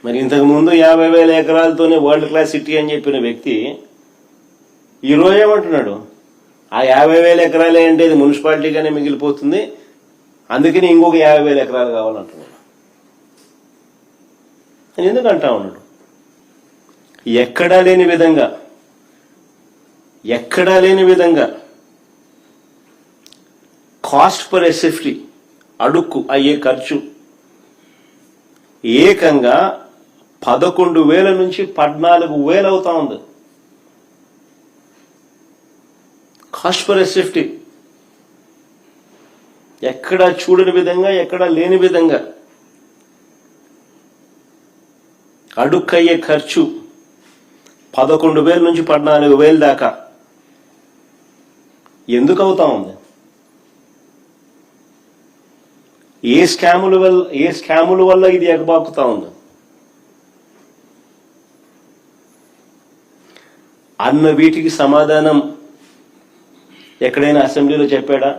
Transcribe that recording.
మరి ఇంతకుముందు 50,000 ఎకరాలతోనే world class city అని చెప్పిన వ్యక్తి ఈరోజు ఏమంటున్నాడు? ఆ 50,000 ఎకరాలే అంటే ఇది మున్సిపాలిటీగానే మిగిలిపోతుంది, అందుకని ఇంకొక 50,000 ఎకరాలు కావాలంటున్నాడు. అని ఎందుకు అంటా ఉన్నాడు? ఎక్కడా లేని విధంగా కాస్ట్ పర్ ఎస్ఎఫ్టీ అడుక్కు అయ్యే ఖర్చు ఏకంగా 11,000 నుంచి 14,000 అవుతా ఉంది. కాస్ట్ పర్ ఎస్ఎఫ్టీ ఎక్కడా చూడని విధంగా, ఎక్కడా లేని విధంగా అడుక్కయ్యే ఖర్చు 11,000 నుంచి 14,000 దాకా ఎందుకు అవుతా ఉంది? ఏ స్కాముల వల్ల ఇది ఎగబాకుతా ఉంది? అన్న వీటికి సమాధానం ఎక్కడైనా అసెంబ్లీలో చెప్పాడా?